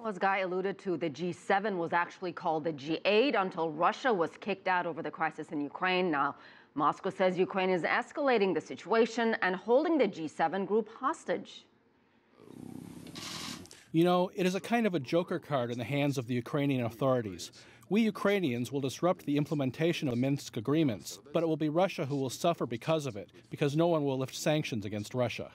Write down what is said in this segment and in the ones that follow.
Well, as Guy alluded to, the G7 was actually called the G8 until Russia was kicked out over the crisis in Ukraine. Now, Moscow says Ukraine is escalating the situation and holding the G7 group hostage. You know, it is a kind of a joker card in the hands of the Ukrainian authorities. We Ukrainians will disrupt the implementation of the Minsk agreements, but it will be Russia who will suffer because of it, because no one will lift sanctions against Russia.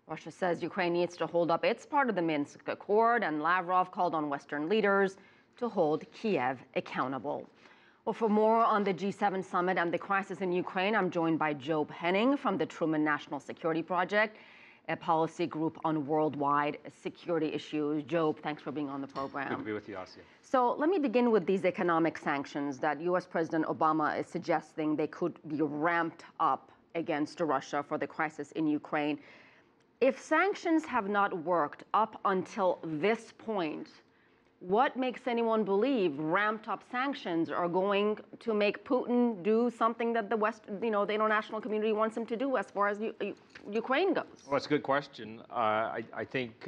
Russia says Ukraine needs to hold up its part of the Minsk Accord, and Lavrov called on Western leaders to hold Kiev accountable. Well, for more on the G7 summit and the crisis in Ukraine, I'm joined by Job Henning from the Truman National Security Project, a policy group on worldwide security issues. Job, thanks for being on the program. Good to be with you, Asya. So let me begin with these economic sanctions that U.S. President Obama is suggesting they could be ramped up against Russia for the crisis in Ukraine. If sanctions have not worked up until this point, what makes anyone believe ramped up sanctions are going to make Putin do something that the West, the international community wants him to do as far as Ukraine goes? Well, that's a good question. I think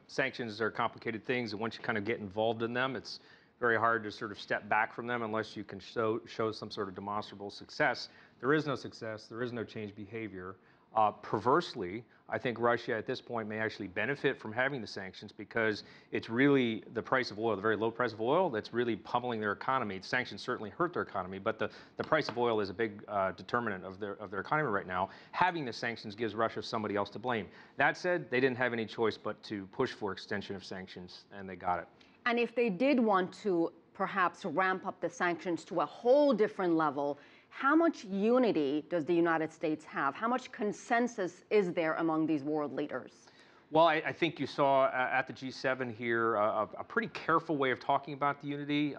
sanctions are complicated things, and once you kind of get involved in them, it's very hard to sort of step back from them unless you can show some sort of demonstrable success. There is no success. There is no change behavior. Perversely, I think Russia at this point may actually benefit from having the sanctions because it's really the price of oil, the very low price of oil, that's really pummeling their economy. Sanctions certainly hurt their economy, but the price of oil is a big determinant of their economy right now. Having the sanctions gives Russia somebody else to blame. That said, they didn't have any choice but to push for extension of sanctions, and they got it. And if they did want to perhaps ramp up the sanctions to a whole different level, how much unity does the United States have? How much consensus is there among these world leaders? Well, I think you saw at the G7 here a pretty careful way of talking about the unity.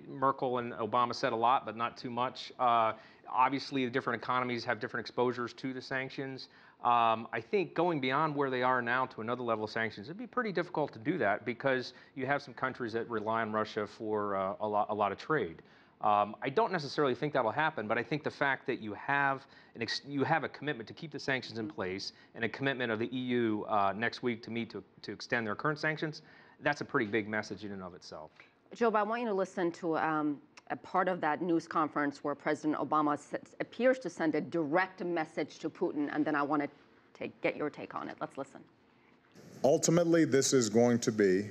Merkel and Obama said a lot, but not too much. Obviously, the different economies have different exposures to the sanctions. I think going beyond where they are now to another level of sanctions, it'd be pretty difficult to do that because you have some countries that rely on Russia for a lot of trade. I don't necessarily think that'll happen, but I think the fact that you have a commitment to keep the sanctions in place and a commitment of the EU next week to meet to extend their current sanctions, that's a pretty big message in and of itself. Job, I want you to listen to a part of that news conference where President Obama appears to send a direct message to Putin, and then I want to get your take on it. Let's listen. Ultimately, this is going to be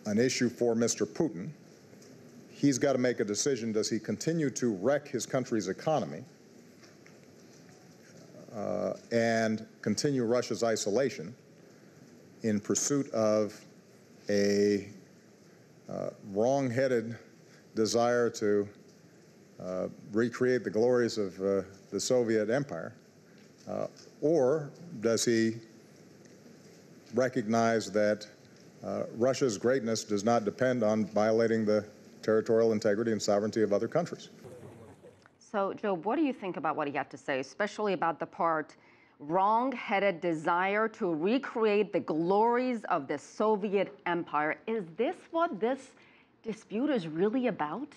an issue for Mr. Putin. He's got to make a decision. Does he continue to wreck his country's economy and continue Russia's isolation in pursuit of a wrong-headed desire to recreate the glories of the Soviet Empire? Or does he recognize that Russia's greatness does not depend on violating the territorial integrity and sovereignty of other countries? So, Job, what do you think about what he had to say, especially about the part, wrong-headed desire to recreate the glories of the Soviet Empire? Is this what this dispute is really about?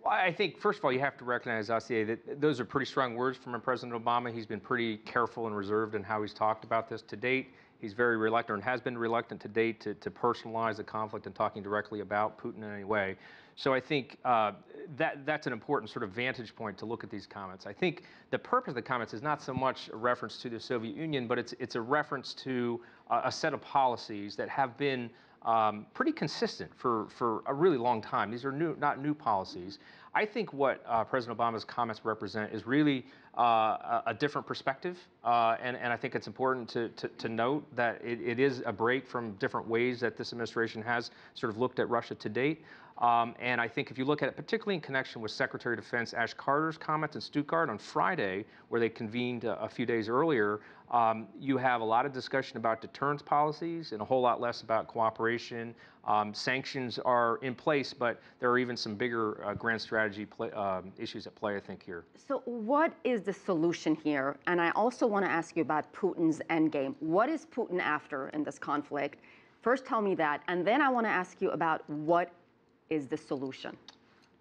Well, I think, first of all, you have to recognize, Asya, that those are pretty strong words from President Obama. He's been pretty careful and reserved in how he's talked about this to date. He's very reluctant, and has been reluctant to date, to personalize the conflict and talking directly about Putin in any way. So I think that's an important sort of vantage point to look at these comments. I think the purpose of the comments is not so much a reference to the Soviet Union, but it's a reference to a set of policies that have been pretty consistent for a really long time. These are not new policies. I think what President Obama's comments represent is really a different perspective, and I think it's important to note that it is a break from different ways that this administration has sort of looked at Russia to date. And I think if you look at it, particularly in connection with Secretary of Defense Ash Carter's comments in Stuttgart on Friday, where they convened a few days earlier, you have a lot of discussion about deterrence policies and a whole lot less about cooperation. Sanctions are in place, but there are even some bigger grand strategy issues at play, I think, here. So what is the solution here? And I also want to ask you about Putin's endgame. What is Putin after in this conflict? First, tell me that, and then I want to ask you about what is the solution.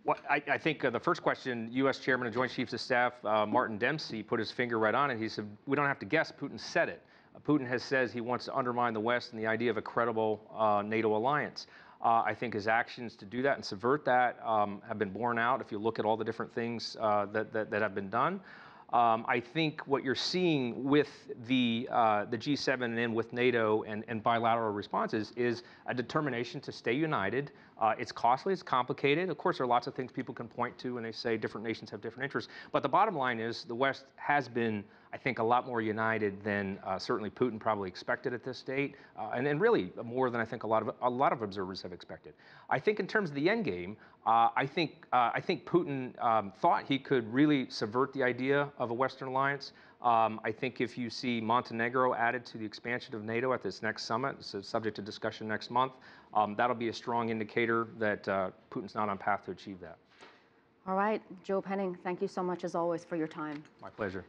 Well, I think the first question, U.S. Chairman of Joint Chiefs of Staff Martin Dempsey put his finger right on it. He said, we don't have to guess, Putin said it. Putin has says he wants to undermine the West and the idea of a credible NATO alliance. I think his actions to do that and subvert that have been borne out if you look at all the different things that have been done. I think what you're seeing with the G7 and with NATO and bilateral responses is a determination to stay united. It's costly, it's complicated. Of course, there are lots of things people can point to when they say different nations have different interests. But the bottom line is the West has been, I think, a lot more united than certainly Putin probably expected at this date, and really more than I think a lot of observers have expected. I think in terms of the end game, I think Putin thought he could really subvert the idea of a Western alliance. I think if you see Montenegro added to the expansion of NATO at this next summit, it's subject to discussion next month, that'll be a strong indicator that Putin's not on path to achieve that. All right, Job Henning, thank you so much as always for your time. My pleasure.